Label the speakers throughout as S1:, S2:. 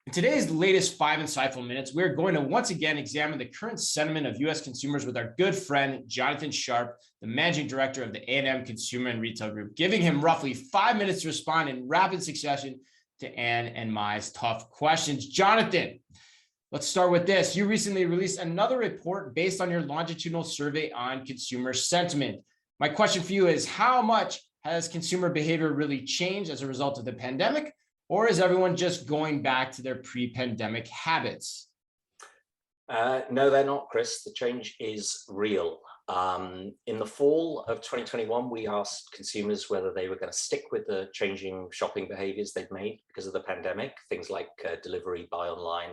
S1: In today's latest 5 insightful minutes, we're going to once again examine the current sentiment of U.S. consumers with our good friend, Jonathan Sharp, the Managing Director of the A&M Consumer Retail Group, giving him roughly 5 minutes to respond in rapid succession to Ann and Mai's tough questions. Jonathan, let's start with this. You recently released another report based on your longitudinal survey on consumer sentiment. My question for you is, how much has consumer behavior really changed as a result of the pandemic? Or is everyone just going back to their pre-pandemic habits?
S2: No, they're not, Chris. The change is real. In the fall of 2021, we asked consumers whether they were going to stick with the changing shopping behaviors they'd made because of the pandemic, things like delivery, buy online,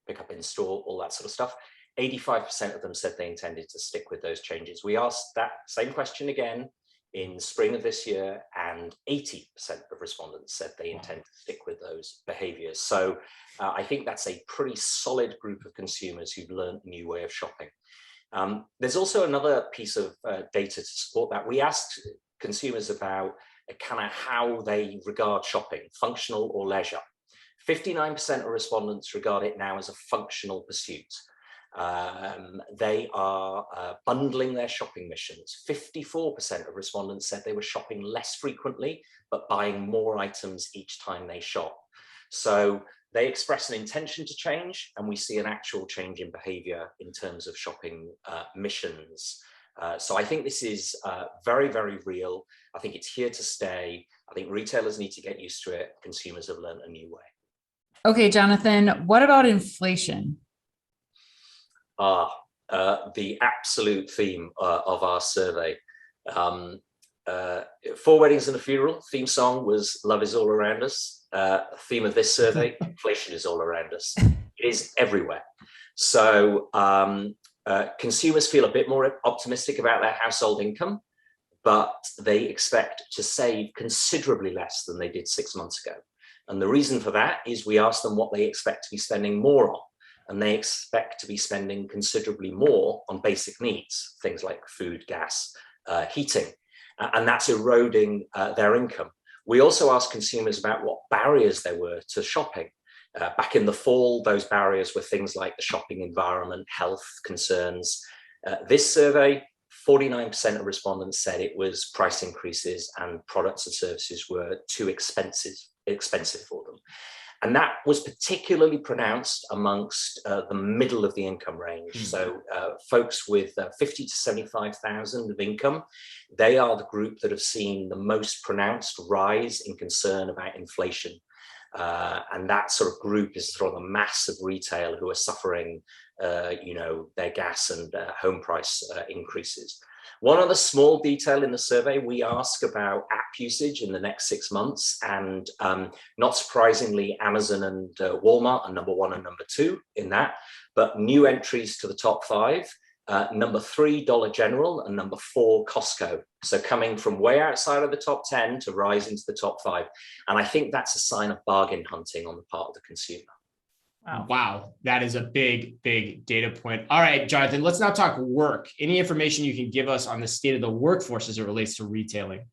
S2: pick up in store, all that sort of stuff. 85% of them said they intended to stick with those changes. We asked that same question again in spring of this year, and 80% of respondents said they intend to stick with those behaviors. So I think that's a pretty solid group of consumers who've learned a new way of shopping. There's also another piece of data to support that. We asked consumers about kind of how they regard shopping, functional or leisure. 59% of respondents regard it now as a functional pursuit. They are bundling their shopping missions. 54% of respondents said they were shopping less frequently, but buying more items each time they shop. So they express an intention to change, and we see an actual change in behavior in terms of shopping missions. So I think this is very, very real. I think it's here to stay. I think retailers need to get used to it. Consumers have learned a new way.
S3: Okay, Jonathan, what about inflation?
S2: The absolute theme of our survey. 4 weddings and a funeral. Theme song was "Love is all around us." Theme of this survey: inflation is all around us. It is everywhere. So consumers feel a bit more optimistic about their household income, but they expect to save considerably less than they did 6 months ago. And the reason for that is we asked them what they expect to be spending more on. And they expect to be spending considerably more on basic needs, things like food, gas, heating, and that's eroding their income. We also asked consumers about what barriers there were to shopping. Back in the fall, those barriers were things like the shopping environment, health concerns. This survey, 49% of respondents said it was price increases and products and services were too expensive for them. And that was particularly pronounced amongst the middle of the income range. So folks with 50 to 75,000 of income, they are the group that have seen the most pronounced rise in concern about inflation. And that sort of group is sort of the mass of retail who are suffering, their gas and home price increases. One other small detail in the survey, we ask about app usage in the next 6 months, and not surprisingly, Amazon and Walmart are number 1 and number 2 in that, but new entries to the top 5, number 3, Dollar General, and number 4, Costco. So coming from way outside of the top 10 to rise into the top 5. And I think that's a sign of bargain hunting on the part of the consumer.
S1: Wow, that is a big, big data point. All right, Jonathan, let's now talk work. Any information you can give us on the state of the workforce as it relates to retailing?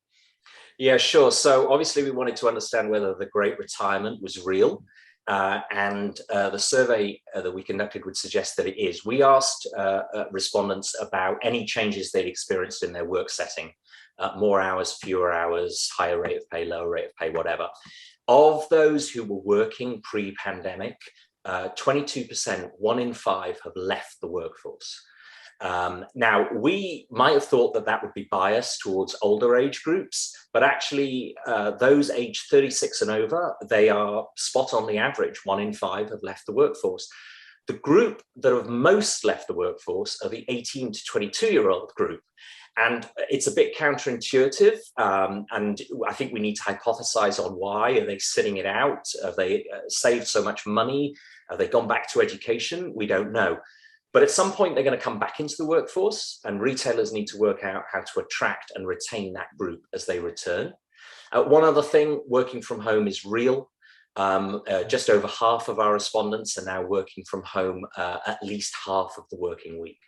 S2: Yeah, sure. So obviously we wanted to understand whether the Great Retirement was real. And the survey that we conducted would suggest that it is. We asked respondents about any changes they'd experienced in their work setting. More hours, fewer hours, higher rate of pay, lower rate of pay, whatever. Of those who were working pre-pandemic, 22%, 1 in 5, have left the workforce. Now, we might have thought that that would be biased towards older age groups, but actually those aged 36 and over, they are spot on the average. 1 in 5 have left the workforce. The group that have most left the workforce are the 18 to 22-year-old group. And it's a bit counterintuitive, and I think we need to hypothesize on why. Are they sitting it out? Have they saved so much money? Have they gone back to education? We don't know. But at some point, they're going to come back into the workforce, and retailers need to work out how to attract and retain that group as they return. One other thing, working from home is real. Just over half of our respondents are now working from home at least half of the working week.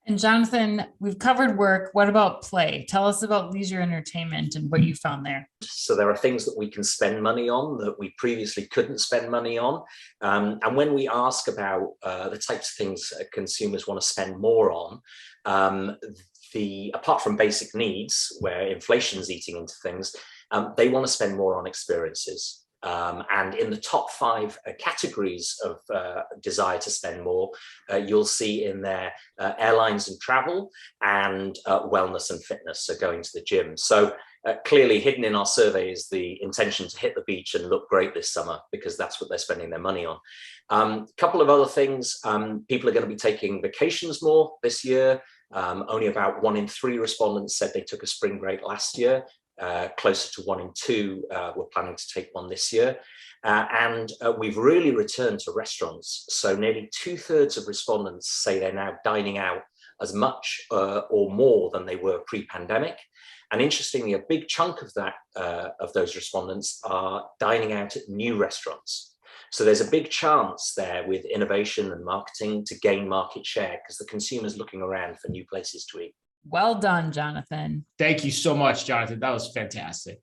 S3: And Jonathan, we've covered work. What about play? Tell us about leisure entertainment and what you found there.
S2: So there are things that we can spend money on that we previously couldn't spend money on. And when we ask about the types of things consumers want to spend more on, apart from basic needs, where inflation's eating into things, they want to spend more on experiences. And in the top 5 categories of desire to spend more, you'll see in there airlines and travel and wellness and fitness, so going to the gym. So clearly hidden in our survey is the intention to hit the beach and look great this summer, because that's what they're spending their money on. A couple of other things, people are going to be taking vacations more this year. Only about 1 in 3 respondents said they took a spring break last year. Closer to 1 in 2 were planning to take one this year. And we've really returned to restaurants. So nearly 2/3 of respondents say they're now dining out as much or more than they were pre-pandemic. And interestingly, a big chunk of that, of those respondents are dining out at new restaurants. So there's a big chance there with innovation and marketing to gain market share, because the consumer's looking around for new places to eat.
S3: Well done, Jonathan.
S1: Thank you so much, Jonathan. That was fantastic.